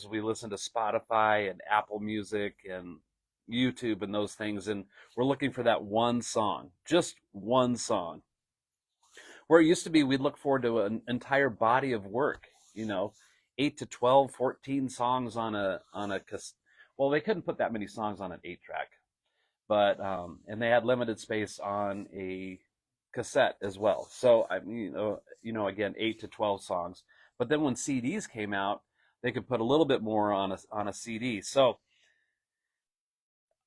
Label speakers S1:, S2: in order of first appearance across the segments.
S1: we listen to Spotify and Apple Music and YouTube and those things, and we're looking for that one song, just one song. Where it used to be, we'd look forward to an entire body of work, you know, 8 to 12, 14 songs well, they couldn't put that many songs on an 8-track, but and they had limited space on a cassette as well. So I mean, again, 8 to 12 songs. But then when CDs came out, they could put a little bit more on a CD. So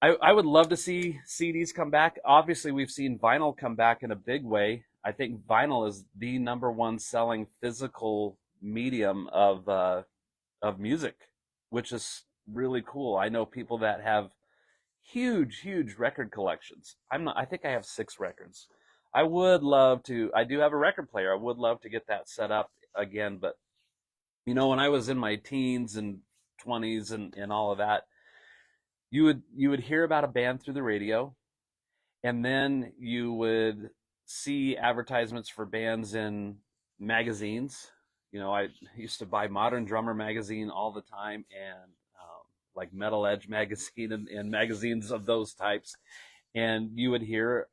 S1: I would love to see CDs come back. Obviously, we've seen vinyl come back in a big way. I think vinyl is the number one selling physical medium of music, which is really cool. I know people that have huge record collections. I think I have 6 records. I would love to. I do have a record player. I would love to get that set up again, but when I was in my teens and 20s and all of that, you would hear about a band through the radio, and then you would see advertisements for bands in magazines. I used to buy Modern Drummer magazine all the time, and like Metal Edge magazine and magazines of those types. And you would hear,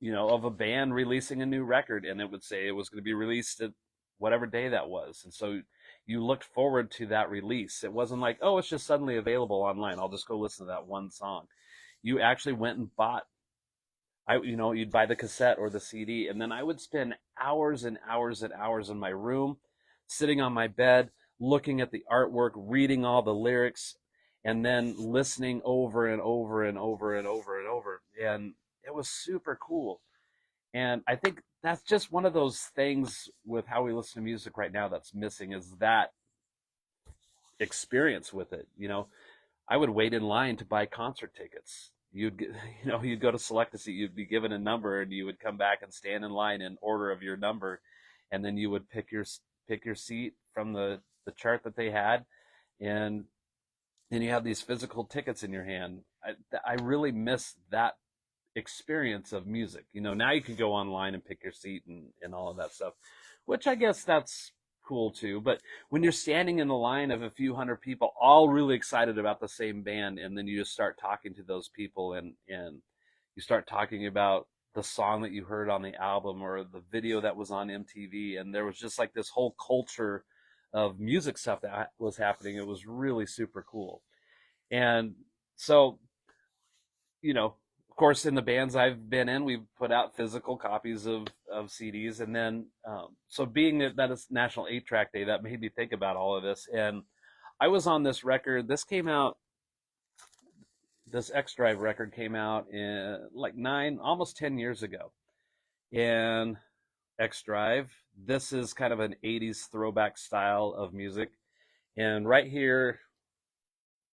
S1: of a band releasing a new record, and it would say it was going to be released at whatever day that was. And so you looked forward to that release. It wasn't like, oh, it's just suddenly available online, I'll just go listen to that one song. You actually went and bought, you'd buy the cassette or the CD, and then I would spend hours and hours and hours in my room, sitting on my bed, looking at the artwork, reading all the lyrics, and then listening over and over and over and over and over. And it was super cool. And I think that's just one of those things with how we listen to music right now that's missing, is that experience with it. I would wait in line to buy concert tickets. You'd go to select a seat, you'd be given a number, and you would come back and stand in line in order of your number, and then you would pick your seat from the chart that they had, and then you have these physical tickets in your hand. I really miss that experience of music. Now you can go online and pick your seat and all of that stuff, which I guess that's cool too. But when you're standing in a line of a few hundred people all really excited about the same band, and then you just start talking to those people, and you start talking about the song that you heard on the album or the video that was on MTV, and there was just like this whole culture of music stuff that was happening. It was really super cool. And so, of course, in the bands I've been in, we've put out physical copies of CDs. And then, so being that it's National 8-Track Day, that made me think about all of this. And I was on this record. This X Drive record came out in like almost 10 years ago. And X Drive, this is kind of an 80s throwback style of music. And right here,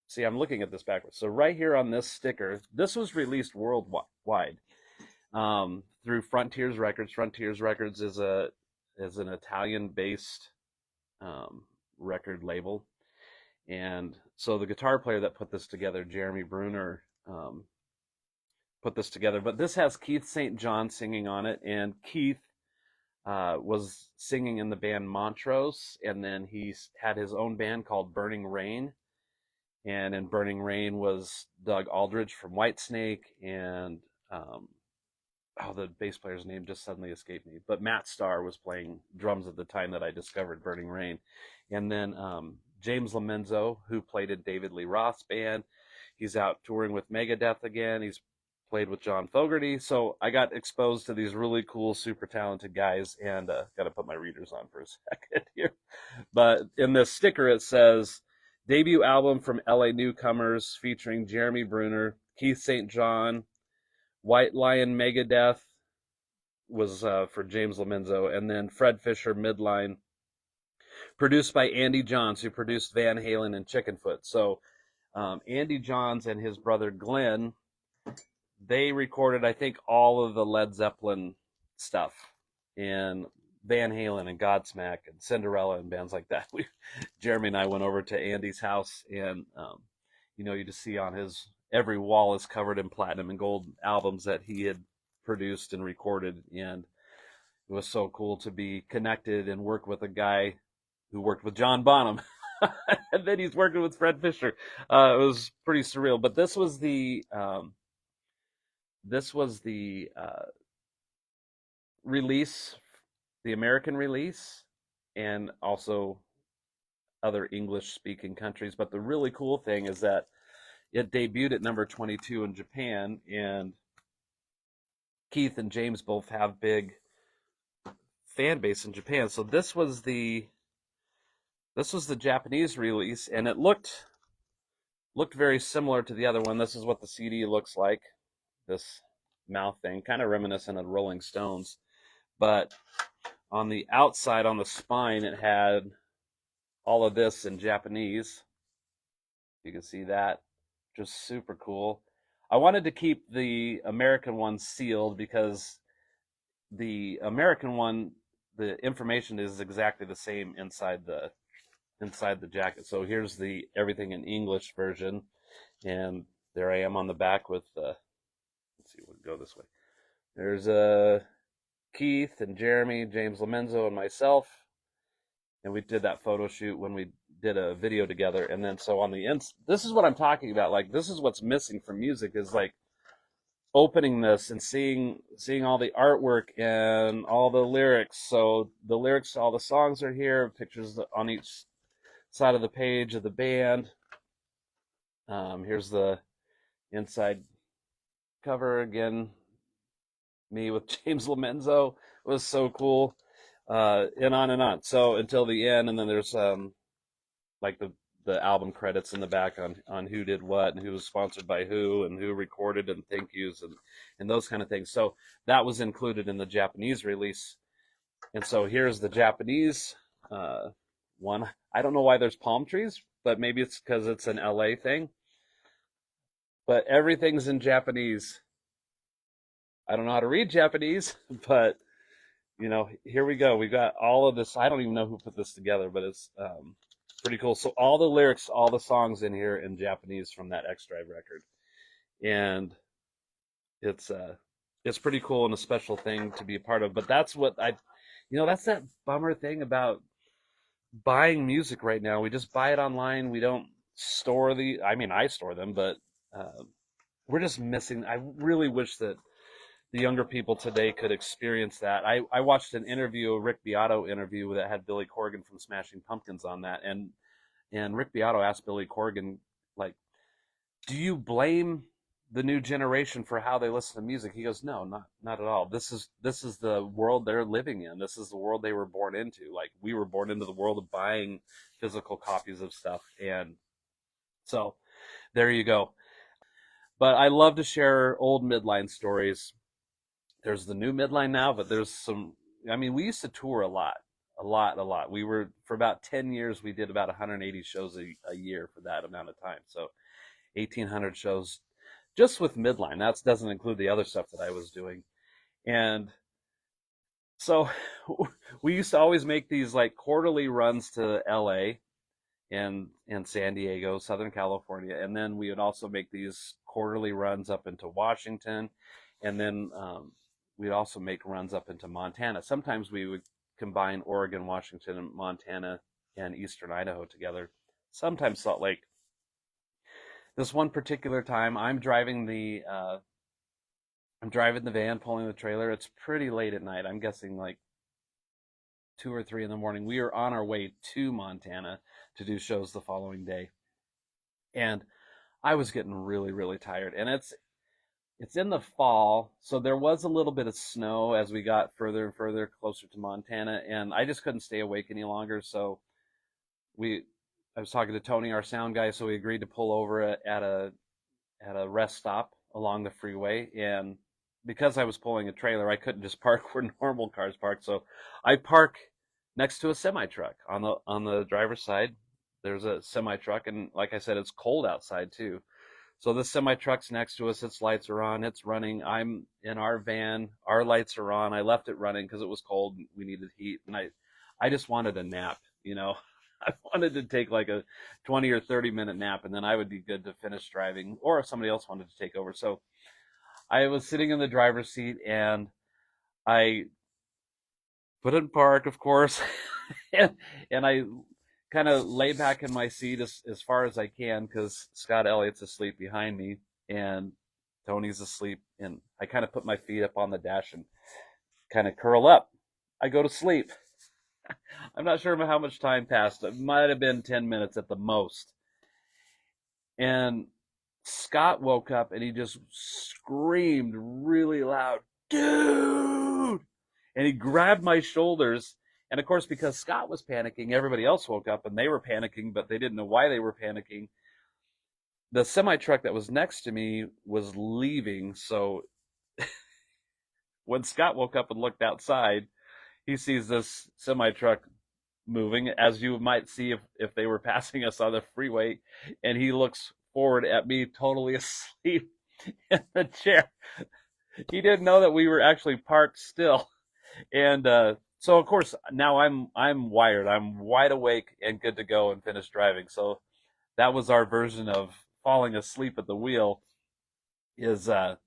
S1: see, I'm looking at this backwards. So right here on this sticker, this was released worldwide through Frontiers Records. Frontiers Records is an Italian-based record label. And so the guitar player that put this together, Jeremy Bruner, put this together. But this has Keith St. John singing on it, and Keith was singing in the band Montrose, and then he had his own band called Burning Rain. And in Burning Rain was Doug Aldridge from Whitesnake, and the bass player's name just suddenly escaped me. But Matt Starr was playing drums at the time that I discovered Burning Rain. And then James Lomenzo, who played in David Lee Roth's band, he's out touring with Megadeth again. He's played with John Fogerty. So I got exposed to these really cool, super talented guys, and got to put my readers on for a second here. But in this sticker, it says, debut album from LA newcomers featuring Jeremy Bruner, Keith St. John, White Lion Megadeth was for James Lomenzo, and then Fred Fisher Midline, produced by Andy Johns, who produced Van Halen and Chickenfoot. So Andy Johns and his brother Glenn, they recorded, I think, all of the Led Zeppelin stuff, and Van Halen and Godsmack and Cinderella and bands like that. Jeremy and I went over to Andy's house, and you just see on every wall is covered in platinum and gold albums that he had produced and recorded, and it was so cool to be connected and work with a guy who worked with John Bonham. And then he's working with Fred Fisher. It was pretty surreal. But this was the release, the American release, and also other English speaking countries. But the really cool thing is that it debuted at number 22 in Japan, and Keith and James both have big fan base in Japan. So this was the Japanese release, and it looked very similar to the other one. This is what the CD looks like. This mouth thing, kind of reminiscent of Rolling Stones, but on the outside, on the spine, it had all of this in Japanese. You can see that, just super cool. I wanted to keep the American one sealed because the American one, the information is exactly the same inside the jacket. So here's the everything in English version, and there I am on the back with let's see, we'll go this way. There's Keith and Jeremy, James Lomenzo, and myself, and we did that photo shoot when we did a video together. And then so on the this is what I'm talking about. Like, this is what's missing from music, is like opening this and seeing all the artwork and all the lyrics. So the lyrics to all the songs are here, pictures on each side of the page of the band. Here's the inside cover again. Me with James Lomenzo. It was so cool. And on and on. So until the end, and then there's like the album credits in the back on who did what and who was sponsored by who and who recorded and thank yous and those kind of things. So that was included in the Japanese release. And so here's the Japanese one. I don't know why there's palm trees, but maybe it's because it's an LA thing. But everything's in Japanese. I don't know how to read Japanese, but here we go. We got all of this. I don't even know who put this together, but it's pretty cool. So all the lyrics, all the songs in here in Japanese from that X Drive record, and it's pretty cool and a special thing to be a part of. But that's what that's that bummer thing about buying music right now. We just buy it online. We don't store I store them, but we're just missing. I really wish that the younger people today could experience that. I watched an interview, a Rick Beato interview that had Billy Corgan from Smashing Pumpkins on that, and Rick Beato asked Billy Corgan, like, do you blame the new generation for how they listen to music? He goes, no, not at all. This is the world they're living in. This is the world they were born into. Like, we were born into the world of buying physical copies of stuff, and so there you go. But I love to share old midline stories. There's the new midline now, but there's some. We used to tour a lot. We were, for about 10 years, we did about 180 shows a year for that amount of time. So 1,800 shows just with midline. That doesn't include the other stuff that I was doing. And so we used to always make these like quarterly runs to LA and San Diego, Southern California. And then we would also make these quarterly runs up into Washington. And then we'd also make runs up into Montana. Sometimes we would combine Oregon, Washington, and Montana and Eastern Idaho together. Sometimes Salt Lake. This one particular time, I'm driving the van, pulling the trailer. It's pretty late at night. I'm guessing like 2 or 3 in the morning. We are on our way to Montana to do shows the following day, and I was getting really, really tired. And it's in the fall, so there was a little bit of snow as we got further and further closer to Montana, and I just couldn't stay awake any longer. So I was talking to Tony, our sound guy, so we agreed to pull over at a rest stop along the freeway. And because I was pulling a trailer, I couldn't just park where normal cars park. So I park next to a semi truck on the driver's side. There's a semi truck, and like I said, it's cold outside too. So the semi truck's next to us. Its lights are on. It's running. I'm in our van. Our lights are on. I left it running because it was cold. We needed heat, and I just wanted a nap. I wanted to take like a 20 or 30-minute nap, and then I would be good to finish driving, or if somebody else wanted to take over. So I was sitting in the driver's seat, and I put it in park, of course, and I kind of lay back in my seat as far as I can because Scott Elliott's asleep behind me and Tony's asleep. And I kind of put my feet up on the dash and kind of curl up. I go to sleep. I'm not sure how much time passed. It might have been 10 minutes at the most. And Scott woke up and he just screamed really loud, "Dude!" And he grabbed my shoulders. And of course, because Scott was panicking, everybody else woke up and they were panicking, but they didn't know why they were panicking. The semi truck that was next to me was leaving. So when Scott woke up and looked outside, he sees this semi truck moving, as you might see if they were passing us on the freeway. And he looks forward at me totally asleep in the chair. He didn't know that we were actually parked still. And so of course now I'm wired. I'm wide awake and good to go and finish driving. So that was our version of falling asleep at the wheel, is a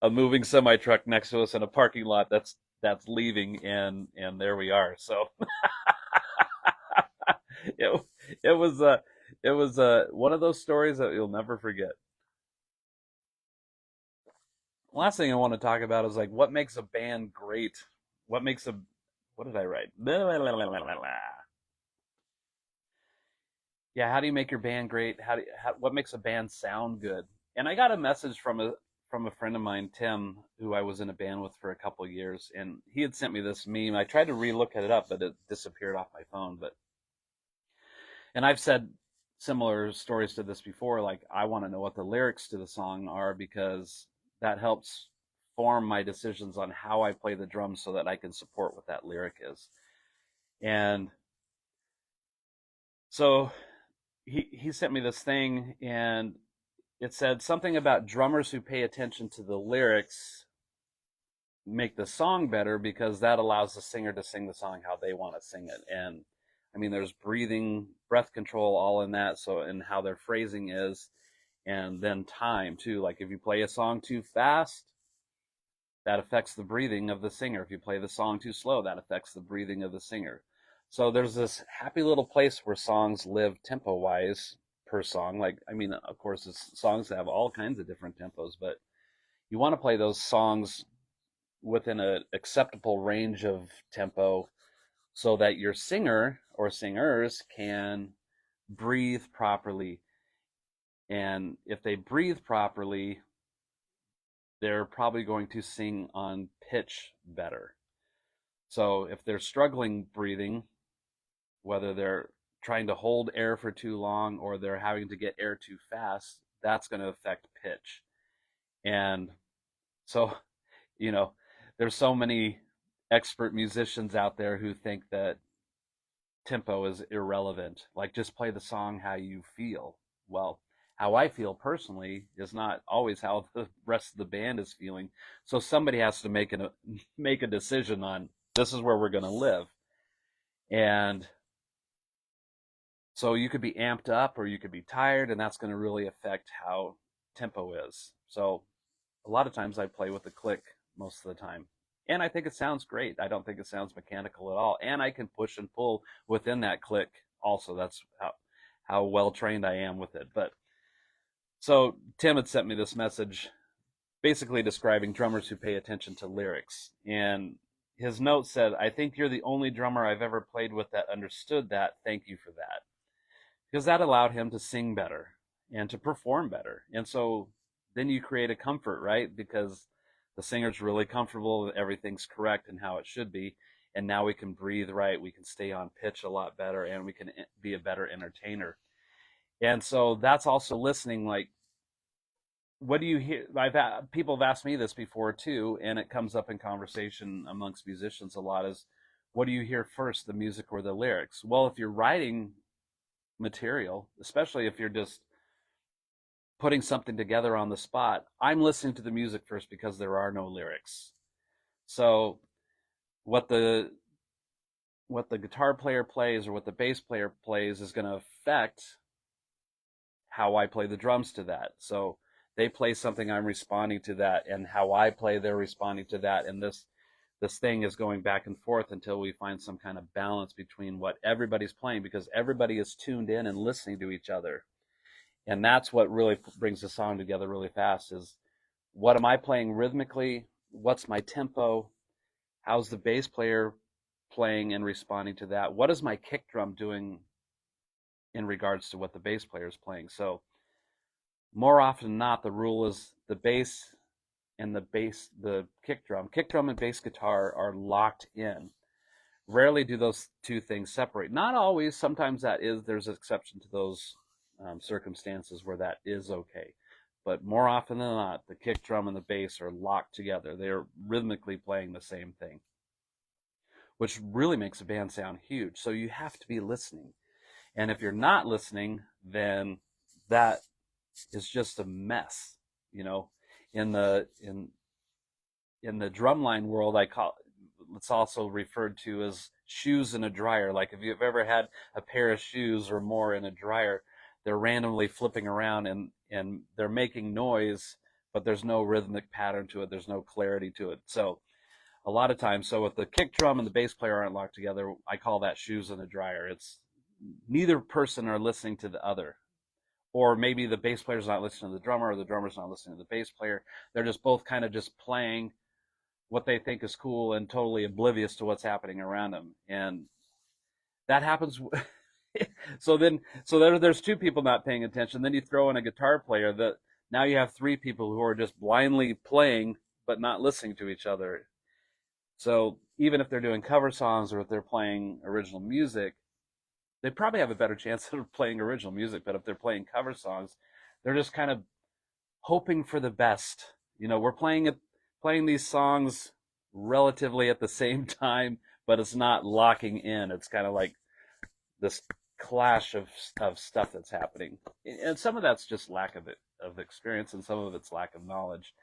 S1: moving semi truck next to us in a parking lot that's leaving, and there we are. So it was one of those stories that you'll never forget. Last thing I want to talk about is like what makes a band great. What did I write? Yeah, how do you make your band great? What makes a band sound good? And I got a message from a friend of mine, Tim, who I was in a band with for a couple of years, and he had sent me this meme. I tried to re-look it up, but it disappeared off my phone. And I've said similar stories to this before, like I want to know what the lyrics to the song are because that helps form my decisions on how I play the drums so that I can support what that lyric is. And so he sent me this thing, and it said something about drummers who pay attention to the lyrics make the song better because that allows the singer to sing the song how they want to sing it. And I mean, there's breathing, breath control, all in that. So, and how their phrasing is, and then time too. Like if you play a song too fast, that affects the breathing of the singer. If you play the song too slow, that affects the breathing of the singer. So there's this happy little place where songs live tempo-wise per song. Like, I mean, of course, songs have all kinds of different tempos, but you want to play those songs within an acceptable range of tempo so that your singer or singers can breathe properly. And if they breathe properly, they're probably going to sing on pitch better. So if they're struggling breathing, whether they're trying to hold air for too long or they're having to get air too fast, that's going to affect pitch. And so, there's so many expert musicians out there who think that tempo is irrelevant. Like, just play the song how you feel. Well, how I feel personally is not always how the rest of the band is feeling. So somebody has to make a decision on, this is where we're going to live. And so you could be amped up or you could be tired, and that's going to really affect how tempo is. So a lot of times I play with the click most of the time. And I think it sounds great. I don't think it sounds mechanical at all. And I can push and pull within that click also. That's how well trained I am with it. But so Tim had sent me this message basically describing drummers who pay attention to lyrics. And his note said, "I think you're the only drummer I've ever played with that understood that. Thank you for that." Because that allowed him to sing better and to perform better. And so then you create a comfort, right? Because the singer's really comfortable that everything's correct and how it should be. And now we can breathe right. We can stay on pitch a lot better, and we can be a better entertainer. And so that's also listening. Like, what do you hear? People have asked me this before too, and it comes up in conversation amongst musicians a lot, is what do you hear first, the music or the lyrics? Well, if you're writing material, especially if you're just putting something together on the spot, I'm listening to the music first because there are no lyrics. So what the guitar player plays or what the bass player plays is going to affect how I play the drums to that. So they play something, I'm responding to that, and how I play, they're responding to that, and this thing is going back and forth until we find some kind of balance between what everybody's playing, because everybody is tuned in and listening to each other. And that's what really brings the song together really fast, is what am I playing rhythmically? What's my tempo? How's the bass player playing and responding to that? What is my kick drum doing in regards to what the bass player is playing? So more often than not, the rule is the bass and the kick drum and bass guitar are locked in. Rarely do those two things separate. Not always. Sometimes there's an exception to those circumstances where that is okay. But more often than not, the kick drum and the bass are locked together. They're rhythmically playing the same thing, which really makes a band sound huge. So you have to be listening. And if you're not listening, then that is just a mess. In the drumline world, it's also referred to as shoes in a dryer. Like if you've ever had a pair of shoes or more in a dryer, they're randomly flipping around and they're making noise, but there's no rhythmic pattern to it. There's no clarity to it. So a lot of times, so if the kick drum and the bass player aren't locked together, I call that shoes in a dryer. It's neither person are listening to the other. Or maybe the bass player's not listening to the drummer, or the drummer's not listening to the bass player. They're just both kind of just playing what they think is cool and totally oblivious to what's happening around them. And that happens. So there's two people not paying attention. Then you throw in a guitar player, that now you have three people who are just blindly playing but not listening to each other. So even if they're doing cover songs or if they're playing original music, they probably have a better chance of playing original music. But if they're playing cover songs, they're just kind of hoping for the best. We're playing these songs relatively at the same time, but it's not locking in. It's kind of like this clash of stuff that's happening. And some of that's just lack of experience, and some of it's lack of knowledge,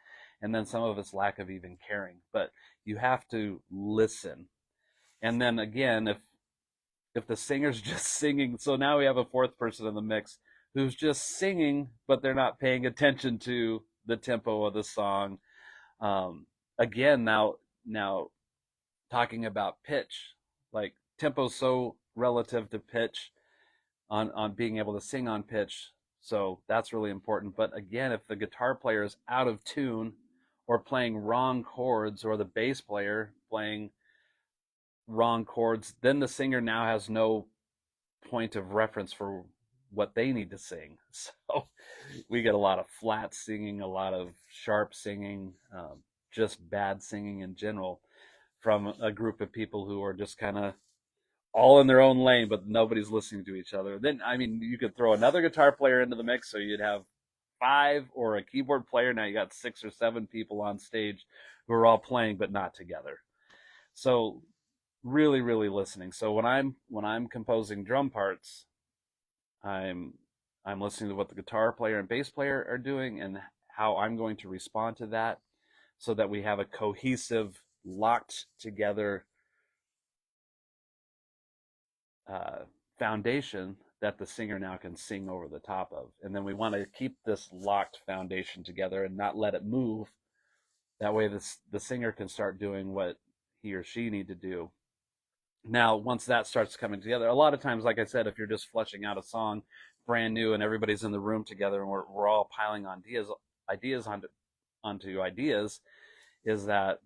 S1: and then some of it's lack of even caring. But you have to listen. And then again, if the singer's just singing, so now we have a fourth person in the mix who's just singing, but they're not paying attention to the tempo of the song. Again, now talking about pitch, like tempo's so relative to pitch on being able to sing on pitch. So that's really important. But again, if the guitar player is out of tune or playing wrong chords, or the bass player playing wrong chords, then the singer now has no point of reference for what they need to sing. So we get a lot of flat singing, a lot of sharp singing, just bad singing in general from a group of people who are just kind of all in their own lane, but nobody's listening to each other. Then, you could throw another guitar player into the mix, so you'd have 5, or a keyboard player. Now you got 6 or 7 people on stage who are all playing but not together. So really, really listening. So when I'm composing drum parts, I'm listening to what the guitar player and bass player are doing and how I'm going to respond to that, so that we have a cohesive, locked together foundation that the singer now can sing over the top of. And then we want to keep this locked foundation together and not let it move. That way the singer can start doing what he or she need to do. Now, once that starts coming together, a lot of times, like I said, if you're just fleshing out a song brand new and everybody's in the room together and we're all piling on ideas onto ideas, is that,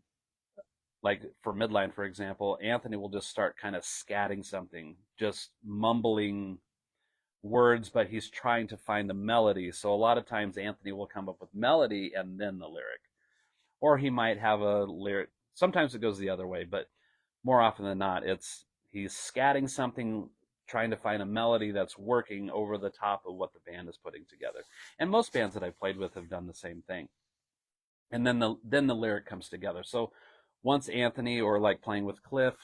S1: like for Midline, for example, Anthony will just start kind of scatting something, just mumbling words, but he's trying to find the melody. So a lot of times Anthony will come up with melody and then the lyric. Or he might have a lyric. Sometimes it goes the other way, but more often than not, he's scatting something, trying to find a melody that's working over the top of what the band is putting together. And most bands that I've played with have done the same thing. And then the lyric comes together. So once Anthony, or like playing with Cliff,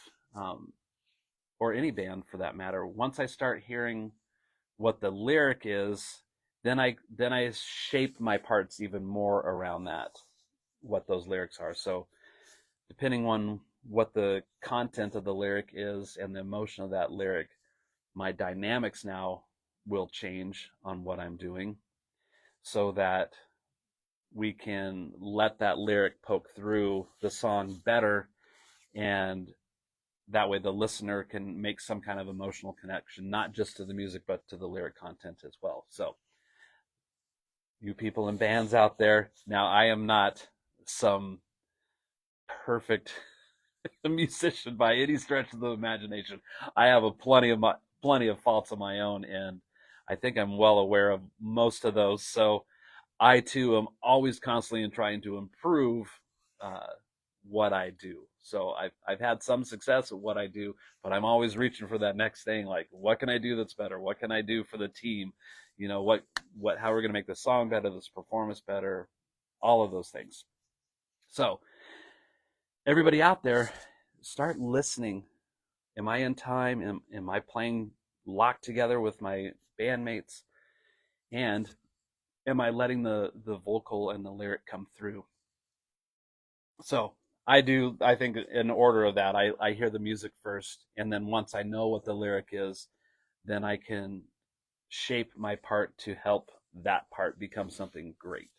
S1: or any band for that matter, once I start hearing what the lyric is, then I shape my parts even more around that, what those lyrics are. So depending on what the content of the lyric is and the emotion of that lyric, my dynamics now will change on what I'm doing, so that we can let that lyric poke through the song better And that way the listener can make some kind of emotional connection, not just to the music, but to the lyric content as well. So you people in bands out there, now I am not some perfect musician by any stretch of the imagination. I have plenty of faults of my own, and I think I'm well aware of most of those. So I too am always constantly trying to improve uh, what I do. So I've had some success at what I do, but I'm always reaching for that next thing. Like, what can I do that's better? What can I do for the team? You know, how we're going to make this song better, this performance better, all of those things. So everybody out there, start listening. Am I in time? Am I playing locked together with my bandmates? And am I letting the vocal and the lyric come through? So I think in order of that, I hear the music first, and then once I know what the lyric is, then I can shape my part to help that part become something great.